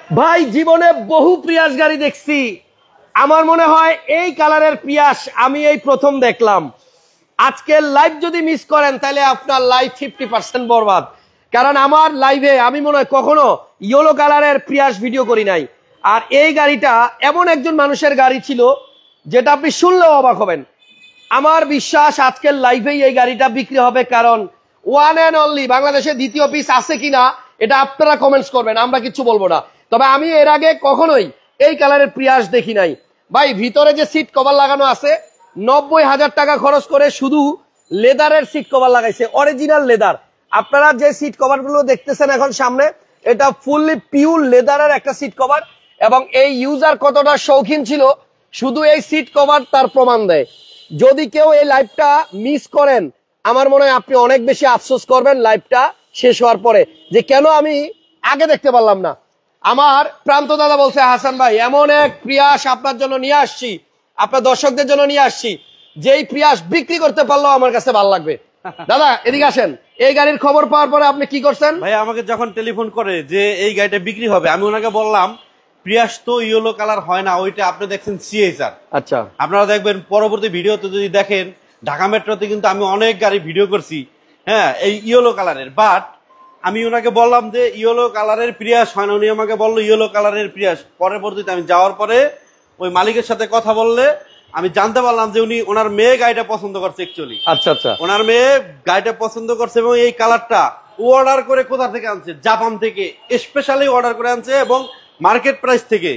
ভাই জীবনে বহু প্রিয়াস গাড়ি দেখছি, আমার মনে হয় এই কালারের প্রিয়াস আমি এই প্রথম দেখলাম। আজকের লাইভ যদি মিস করেন তাহলে আপনার লাইভ 50% বরবাদ। কারণ আমার লাইভে আমি মনে হয় কখনো ইয়েলো কালারের প্রিয়াস ভিডিও করি নাই। আর এই গাড়িটা এমন একজন মানুষের গাড়ি ছিল যেটা আপনি শুনলেও অবাক হবেন। আমার বিশ্বাস আজকের লাইভেই এই গাড়িটা বিক্রি হবে, কারণ ওয়ান অ্যান্ড অনলি বাংলাদেশে দ্বিতীয় পিস আছে কিনা এটা আপনারা কমেন্টস করবেন, আমরা কিছু বলবো না। তবে আমি এর আগে কখনোই এই কালারের প্রিয়াস দেখি নাই। ভাই ভিতরে যে সিট কভার লাগানো আছে 90,000 টাকা খরচ করে শুধু লেদারের সিট কভার লাগাইছে, অরিজিনাল লেদার। আপনারা যে সিট কভার গুলো দেখতেছেন এখন সামনে, এটা ফুললি পিওর লেদারের একটা সিট কভার। এবং এই ইউজার কতটা শৌখিন ছিল শুধু এই সিট কভার তার প্রমাণ দেয়। যদি কেউ এই লাইভটা মিস করেন আমার মনে হয় আপনি অনেক বেশি আফসোস করবেন লাইভটা শেষ হওয়ার পরে, যে কেন আমি আগে দেখতে পারলাম না। আমার প্রান্ত দাদা বলছে, হাসান ভাই এমন এক প্রিয়াস আপনার জন্য নিয়ে আসছি, আপনার দর্শকদের জন্য নিয়ে আসছি, যেই প্রিয়াস বিক্রি করতে পারলেও আমার কাছে ভালো লাগবে। দাদা এদিকে আসেন। এই গাড়ির খবর পাওয়ার পরে আপনি কি করছেন? ভাই আমাকে যখন টেলিফোন করে যে এই গাড়িটা বিক্রি হবে, আমি ওনাকে বললাম প্রিয়াস তো ইয়েলো কালার হয় না, ওইটা আপনি দেখছেন সিএসআর। আচ্ছা, আপনারা দেখবেন পরবর্তী ভিডিওতে যদি দেখেন ঢাকা মেট্রোতে কিন্তু আমি অনেক গাড়ি ভিডিও করছি, হ্যাঁ এই ইয়েলো কালারের। বাট আমি ওনাকে বললাম যে ইয়েলো কালারের প্রিয়াস হয় না, উনি আমাকে বললো ইয়েলো কালারের প্রিয়াস। পরবর্তীতে আমি যাওয়ার পরে ওই মালিকের সাথে কথা বললে আমি জানতে পারলাম যে উনি ওনার মেয়ে গাড়িটা পছন্দ করছে। অ্যাকচুয়ালি আচ্ছা আচ্ছা, ওনার মেয়ে গাড়িটা পছন্দ করছে এবং এই কালারটা অর্ডার করে কোথা থেকে আনছে, জাপান থেকে স্পেশালি অর্ডার করে আনছে এবং মার্কেট প্রাইস থেকে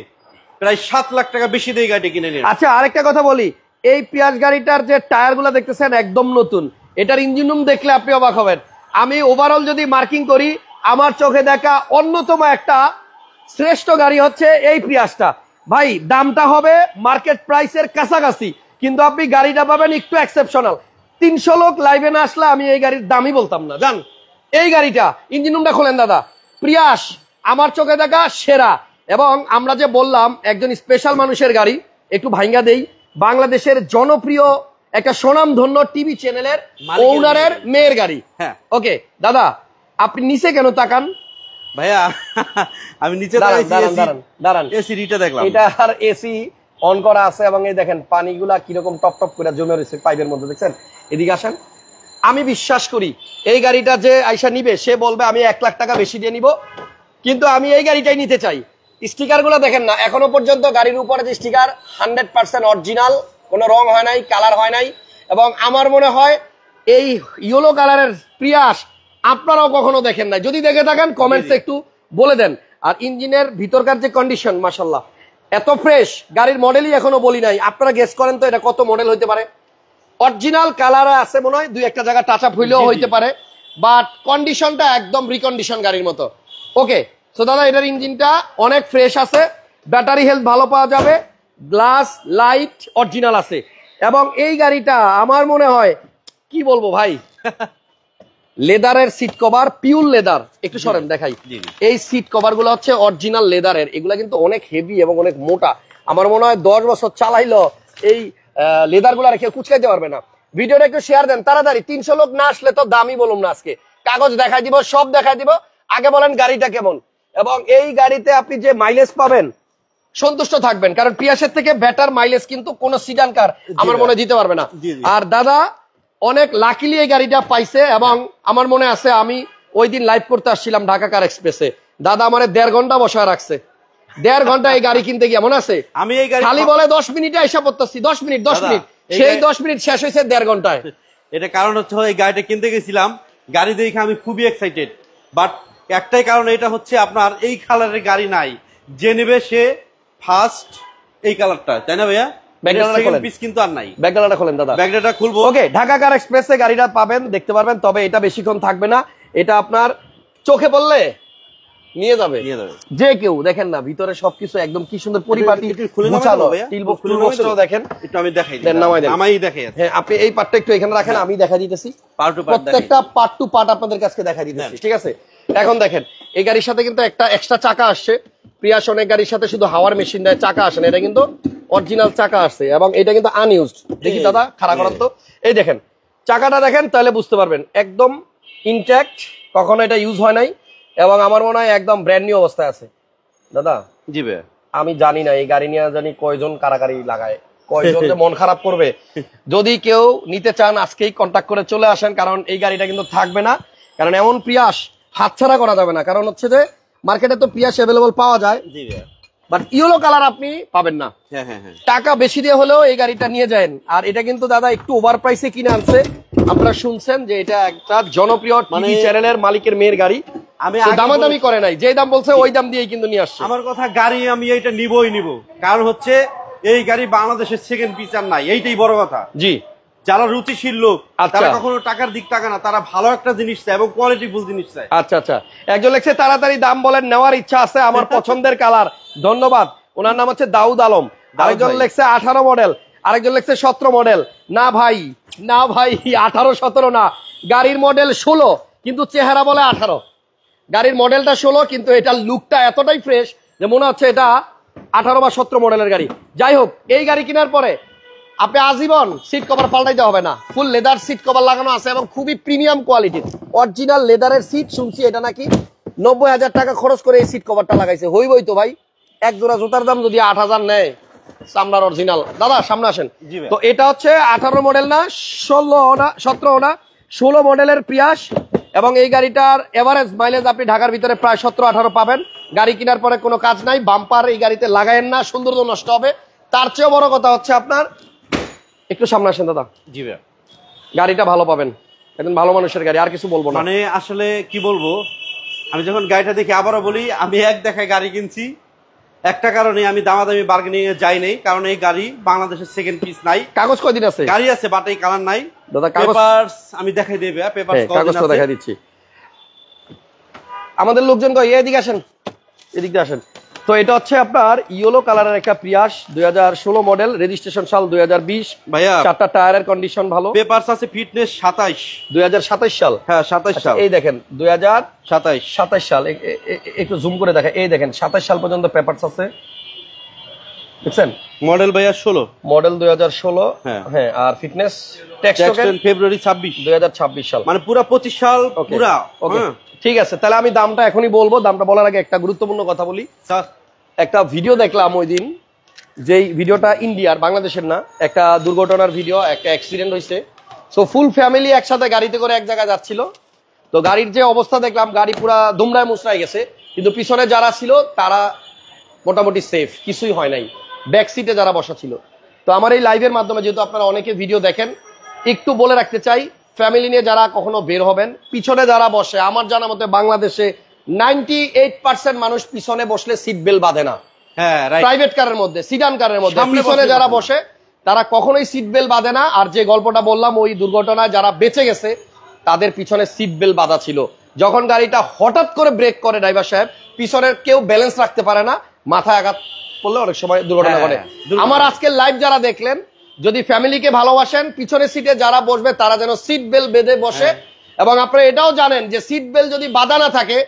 প্রায় 7 লাখ টাকা বেশি দিয়ে গাড়িটা কিনে নিয়ে। আচ্ছা আরেকটা কথা বলি, এই পিয়াস গাড়িটার যে টায়ার গুলা দেখতেছেন একদম নতুন, এটার ইঞ্জিন রুম দেখলে আপনি অবাক হবেন। আমি ওভারঅল যদি মার্কিং করি, আমার চোখে দেখা অন্যতম একটা শ্রেষ্ঠ গাড়ি হচ্ছে এই প্রিয়াসটা। ভাই দামটা হবে মার্কেট প্রাইসের কাছাকাছি, কিন্তু আপনি গাড়িটা পাবেন একটু এক্সেপশনাল। 300 লোক লাইভে না আসলে আমি এই গাড়ির দামই বলতাম না। জান এই গাড়িটা ইঞ্জিন রুমটা খোলেন দাদা, প্রিয়াস আমার চোখে দেখা সেরা। এবং আমরা যে বললাম একজন স্পেশাল মানুষের গাড়ি, একটু ভাঙ্গা দেই, বাংলাদেশের জনপ্রিয় একটা সুনামধন্য টিভি চ্যানেলের ওনারের মেয়ের গাড়ি। হ্যাঁ ওকে দাদা, আপনি নিচে কেন তাকান? ভাইয়া আমি নিচে দাঁড়ান, এসি রিটা দেখলাম, এটা আর এসি অন করা আছে এবং এই দেখেন পানিগুলা কিরকম টপ টপ করে জমে রয়েছে পাইপের মধ্যে, দেখছেন? এদিকে আসেন। আমি বিশ্বাস করি এই গাড়িটা যে আইসা নিবে সে বলবে আমি 1 লাখ টাকা বেশি দিয়ে নিব, কিন্তু আমি এই গাড়িটাই নিতে চাই। স্টিকার গুলো দেখেন না, এখনো পর্যন্ত গাড়ির উপরে যে স্টিকার 100% অরিজিনাল, কোনো রং হয় নাই, কালার হয় নাই। এবং আমার মনে হয় এই ইয়েলো কালারের প্রিয়াস আপনারাও কখনো দেখেন নাই, যদি দেখে থাকেন কমেন্টসে একটু বলে দেন। আর ইঞ্জিনের ভিতরকার যে কন্ডিশন মাশাআল্লাহ এত ফ্রেশ, গাড়ির মডেলই এখনো বলি নাই, আপনারা গেস করেন তো এটা কত মডেল হইতে পারে। অরিজিনাল কালার আছে মনে হয়, 2-1টা জায়গা টাচ আপ হইলেও হইতে পারে, বাট কন্ডিশনটা একদম রিকন্ডিশন গাড়ির মতো। ওকে সো দাদা এটার ইঞ্জিনটা অনেক ফ্রেশ আছে, ব্যাটারি হেলথ ভালো পাওয়া যাবে, গ্লাস লাইট অরিজিনাল আছে। এবং এই গাড়িটা আমার মনে হয় কি বলবো ভাই, লেদারের সিট কভার, পিওর লেদার। একটু সরেন দেখাই, এই সিট কভার গুলো হচ্ছে অরিজিনাল লেদারের, এগুলা কিন্তু অনেক হেভি এবং অনেক মোটা। আমার মনে হয় 10 বছর চালাইলো এই লেদার গুলা রেখে কুচকাইতে পারবে না। ভিডিওটা একটু শেয়ার দেন তাড়াতাড়ি, 300 লোক না আসলে তো দামই বলুন না আজকে, কাগজ দেখাই দিব, সব দেখাই দিব। আগে বলেন গাড়িটা কেমন, এবং এই গাড়িতে আপনি যে মাইলেজ পাবেন সন্তুষ্ট থাকবেন, কারণ প্রিয়াসের থেকে বেটার মাইলেজ কিন্তু কোন সিডান কার আমার মনে দিতে পারবে না। আর দাদা অনেক লাকিলি এই গাড়িটা পাইছে, এবং আমার মনে আছে আমি ওই দিন লাইভ করতে আসছিলাম ঢাকা কার এক্সপ্রেসে, দাদা আমার 1.5 ঘন্টা বসায় রাখছে, 1.5 ঘন্টা এই গাড়ি কিনতে গিয়ে, মনে আছে? আমি এই গাড়ি খালি বলে 10 মিনিটে এসে পড়তেছি, 10 মিনিট সেই 10 মিনিট শেষ হয়েছে 1.5 ঘন্টায়। এটা কারণ হচ্ছে এই গাড়িটা কিনতে গেছিলাম, গাড়ি দেখে আমি খুবই এক্সাইটেড, বাট একটাই কারণ, এটা হচ্ছে আপনার এই কালারের গাড়ি নাই, যে নেবে সে ফার্স্ট এই কালারটা, তাই না ভাইয়া? কিন্তু আর নাই। ব্যাকডালাটা খোলেন দাদা, ব্যাকডালাটা খুলবো। ওকে ঢাকা কার এক্সপ্রেসে গাড়িটা পাবেন, দেখতে পারবেন, তবে এটা বেশিক্ষণ থাকবে না, এটা আপনার চোখে পড়লে নিয়ে যাবে যে কেউ। দেখেন না ভিতরে সবকিছু একদম কি সুন্দর পরিপাটি গোছানো, দেখেন একটু আমি দেখাই দেন, নামাই দেখাই। হ্যাঁ আপনি এই পার্টটা একটু এখানে রাখেন, আমি দেখা দিতেছি, প্রত্যেকটা পার্ট টু পার্ট আপনাদের কাছে দেখা দিতেছি, ঠিক আছে? এখন দেখেন এই গাড়ির সাথে কিন্তু একটা এক্সট্রা চাকা আসছে, প্রিয়াস অনেক গাড়ির সাথে শুধু হাওয়ার মেশিন দেয়, চাকা আসে না, এটা কিন্তু অরিজিনাল চাকা আসছে, এবং এটা কিন্তু আনইউজড। দেখি দাদা খাড়া করান তো, এই দেখেন চাকাটা দেখেন, তাহলে বুঝতে পারবেন একদম ইনট্যাক্ট, কখনো এটা ইউজ হয় নাই, এবং আমার মনে হয় একদম ব্র্যান্ড নিউ অবস্থায় আছে। দাদা জি ভাইয়া আমি জানি না এই গাড়ি নিয়ে জানি কয়জন কারাগারি লাগায়, কয়জন যে মন খারাপ করবে। যদি কেউ নিতে চান আজকেই কন্ট্যাক্ট করে চলে আসেন, কারণ এই গাড়িটা কিন্তু থাকবে না। কারণ এমন প্রিয়াস হাতছাড়া করা যাবে না, কারণ হচ্ছে যে মার্কেটে তো প্রিয়াস অ্যাভেলেবল পাওয়া যায়, জি ভাইয়া বাট ইয়েলো কালার আপনি পাবেন না। হ্যাঁ হ্যাঁ হ্যাঁ টাকা বেশি দিয়ে হলেও এই গাড়িটা নিয়ে যান। আর এটা কিন্তু দাদা একটু ওভার প্রাইসে কিনে আনছে, আপনারা শুনছেন যে এটা একটা জনপ্রিয় টিভি চ্যানেলের মালিকের মেয়ের গাড়ি। আমি সে দামাদামি করে নাই, যে দাম বলছে ওই দাম দিয়েই কিন্তু নিয়ে আসছে। আমার কথা গাড়ি আমি এইটা নিবই নিব, কারণ হচ্ছে এই গাড়ি বাংলাদেশের সেকেন্ড পিস আর নাই, এইটাই বড় কথা। জি, যারা রুচিশীল লোক আচ্ছা। তারা কখনো টাকার দিক টাকা না, তারা ভালো একটা জিনিস চায় এবং কোয়ালিটিফুল জিনিস চায়। আচ্ছা আচ্ছা, একজন লেখছে তাড়াতাড়ি দাম বলেন, নেওয়ার ইচ্ছা আছে, আমার পছন্দের কালার, ধন্যবাদ। ওনার নাম হচ্ছে দাউদ আলম। আরেকজন লেখছে 18 মডেল, আরেকজন লেখছে 17 মডেল। না ভাই, না ভাই, 18 17 না, গাড়ির মডেল 16 কিন্তু চেহারা বলে 18। গাড়ির মডেলটা 16 কিন্তু এটার লুকটা এতটাই ফ্রেশ যে মনে হচ্ছে এটা 18 বা 17 মডেলের গাড়ি। যাই হোক, এই গাড়ি কেনার পরে আপনি আজীবন সিট কভার পাল্টাইতে হবে না, ফুল লেদার সিট কভার লাগানো আছে এবং খুবই প্রিমিয়াম কোয়ালিটির অরিজিনাল লেদারের সিট। শুনছি এটা নাকি 90,000 টাকা খরচ করে এই সিট কভারটা লাগাইছে। হইবই তো ভাই, এক জোড়া জুতার দাম যদি 8,000 নেয়, সামনার অরিজিনাল। দাদা সামনে আসেন। তো এটা হচ্ছে 18 মডেল না, 16 না, 17 না, 16 মডেলের প্রিয়াস। এবং এই গাড়িটার এভারেজ মাইলেজ আপনি ঢাকার ভিতরে প্রায় 17-18 পাবেন। গাড়ি কেনার পরে কোনো কাজ নাই, বাম্পার এই গাড়িতে লাগায়েন না, সৌন্দর্য নষ্ট হবে। তার চেয়েও বড় কথা হচ্ছে আপনার, একটু সামনে আসেন দাদা, জি ভাইয়া গাড়িটা ভালো পাবেন, একদম ভালো মানুষের গাড়ি, আর কিছু বলবো না। মানে আসলে কি বলবো, আমি যখন গাড়িটা দেখি আবারও বলি, আমি এক দেখায় গাড়ি কিনছি একটা কারণে, আমি দামাদামি বার্গেনিং এ যাই নাই, কারণ এই গাড়ি বাংলাদেশের সেকেন্ড পিস নাই। কাগজ কয়দিন আছে? গাড়ি আছে বাট এই কালার নাই দাদা। কাগজ পেপারস আমি দেখাই দেবে, পেপারস কাগজটা দেখাই দিচ্ছি। আমাদের লোকজন কই, এদিকে আসেন, এদিক দিয়ে আসেন। তো এটা হচ্ছে আপনার ইয়েলো কালারের একটা প্রিয়াস, 2016 মডেল, রেজিস্ট্রেশন সাল 2020। ভাইয়া চারটা টায়ারের কন্ডিশন ভালো, পেপারস আছে ফিটনেস 27, 2027 সাল। হ্যাঁ 27 সাল। এই দেখেন 2027 27 সাল, একটু জুম করে দেখেন, এই দেখেন 27 সাল পর্যন্ত পেপারস আছে, দেখছেন? মডেল ভাইয়া 16, মডেল 2016। হ্যাঁ হ্যাঁ, আর ফিটনেস ট্যাক্স ফেব্রুয়ারি 26, 2026 সাল, মানে পুরো 25 সাল পুরা। ওকে, ঠিক আছে। তাহলে আমি দামটা এখনই বলবো। দামটা বলার আগে একটা গুরুত্বপূর্ণ কথা বলি। স্যার একটা ভিডিও দেখলাম ওই দিন, যেই ভিডিওটা ইন্ডিয়ার, বাংলাদেশের না, একটা দুর্ঘটনার ভিডিও, একটা অ্যাক্সিডেন্ট হয়েছে। সো ফুল ফ্যামিলি একসাথে গাড়িতে করে এক জায়গায় যাচ্ছিল। তো গাড়ির যে অবস্থা দেখলাম, গাড়ি পুরা দুমড়ায় মুচড়ায় গেছে, কিন্তু পিছনে যারা ছিল তারা মোটামুটি সেফ, কিছুই হয় নাই। ব্যাক সিটে যারা বসা ছিল। তো আমার এই লাইভের মাধ্যমে যেহেতু আপনারা অনেকে ভিডিও দেখেন, একটু বলে রাখতে চাই, ফ্যামিলি নিয়ে যারা কখনো বের হবেন, পিছনে যারা বসে, আমার জানা মতে বাংলাদেশে 98% মানুষ পিছনে বসলে সিট বেল্ট বাঁধে না। হ্যাঁ রাইট, প্রাইভেট কারের মধ্যে, সিডান কারের মধ্যে পিছনে যারা বসে তারা কখনোই সিট বেল্ট বাঁধে না। আর যে গল্পটা বললাম, ওই দুর্ঘটনায় যারা বেঁচে গেছে তাদের পিছনে সিট বেল্ট বাঁধা ছিল। যখন গাড়িটা হঠাৎ করে ব্রেক করে ড্রাইভার সাহেব, পিছনের কেউ ব্যালেন্স রাখতে পারে না, মাথায় আঘাত পড়লে অনেক সময় দুর্ঘটনা ঘটে। আমার আজকের লাইভ যারা দেখলেন, যদি ফ্যামিলিকে ভালোবাসেন, পিছনের সিটে যারা বসবে তারা যেন সিট বেল্ট বেঁধে বসে। এবং আপনারা এটাও জানেন যে সিট বেল্ট যদি বাঁধা না থাকে,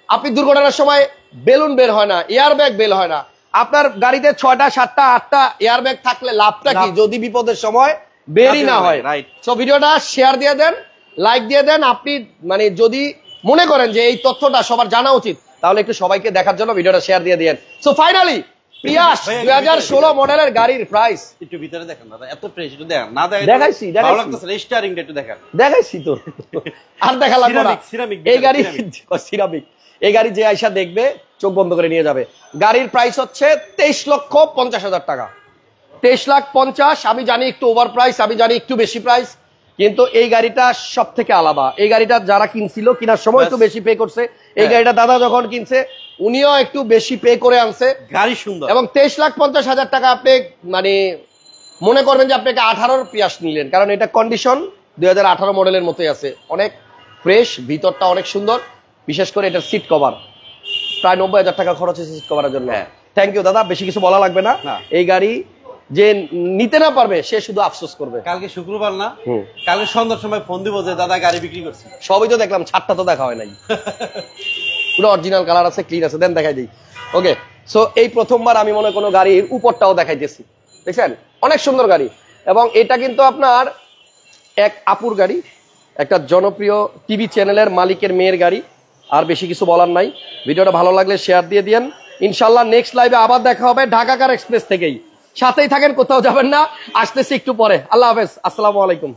আপনি দুর্ঘটনার সময় বেলুন বের হয় না, এয়ার ব্যাগ বের হয় না। আপনার গাড়িতে 6টা 7টা 8টা এয়ার ব্যাগ থাকলে লাভটা কি, যদি বিপদের সময় বেরই না হয়। সো ভিডিওটা শেয়ার দিয়ে দেন, লাইক দিয়ে দেন। আপনি মানে যদি মনে করেন যে এই তথ্যটা সবার জানা উচিত, তাহলে একটু সবাইকে দেখার জন্য ভিডিওটা শেয়ার দিয়ে দেন। সো ফাইনালি প্রিয়াস 2016 মডেলের গাড়ির প্রাইস একটু ভিতরে দেখেন দাদা, এত ফ্রেশ একটু দেখেন না, দেখাইছি ভালো লাগতেছে, স্টিয়ারিংটা একটু দেখেন, দেখাইছি তো, আর দেখা লাগবে না। এই গাড়ি সিরামিক, এই গাড়ি যে আয়সা দেখবে চোখ বন্ধ করে নিয়ে যাবে। গাড়ির প্রাইস হচ্ছে 23,50,000 টাকা, 23,50,000। আমি জানি একটু ওভার প্রাইস, আমি জানি একটু বেশি প্রাইস, কিন্তু এই গাড়িটা সব থেকে আলাদা। এই গাড়িটা যারা কিনছিল, কেনার সময় একটু বেশি পে করছে। এই গাড়িটা দাদা যখন কিনছে, উনিও একটু বেশি পে করে আনছে। গাড়ি সুন্দর, এবং 23,50,000 টাকা আপনি মানে মনে করবেন যে আপনাকে 18 প্রিয়াস নিলেন, কারণ এটা কন্ডিশন 2018 মডেলের মতোই আছে, অনেক ফ্রেশ, ভিতরটা অনেক সুন্দর। বিশেষ করে এটার সিট কভার প্রায় 90,000 টাকা খরচ হয়েছে সিট কভারের জন্য। থ্যাংক ইউ দাদা, বেশি কিছু বলা লাগবে না। এই গাড়ি যে নিতে না পারবে সে শুধু আফসোস করবে। কালকে শুক্রবার না, কালকে সন্ধ্যার সময় ফোন দিব যে দাদা গাড়ি বিক্রি করছি। সবই তো দেখলাম, ছাদটা তো দেখা হয় নাই। পুরো অরিজিনাল কালার আছে, ক্লিন আছে, দেন দেখাই দিই। ওকে, সো এই প্রথমবার আমি মনে কোনো গাড়ির উপরটাও দেখাইতেছি, দেখছেন? অনেক সুন্দর গাড়ি। এবং এটা কিন্তু আপনার এক আপুর গাড়ি, একটা জনপ্রিয় টিভি চ্যানেলের মালিকের মেয়ের গাড়ি। আর বেশি কিছু বলার নাই। ভিডিওটা ভালো লাগলে শেয়ার দিয়ে দিয়েন, ইনশাল্লাহ নেক্সট লাইভে আবার দেখা হবে ঢাকা কার এক্সপ্রেস থেকেই। সাথেই থাকেন, কোথাও যাবেন না, আসতেছি একটু পরে। আল্লাহ হাফেজ, আসসালামু আলাইকুম।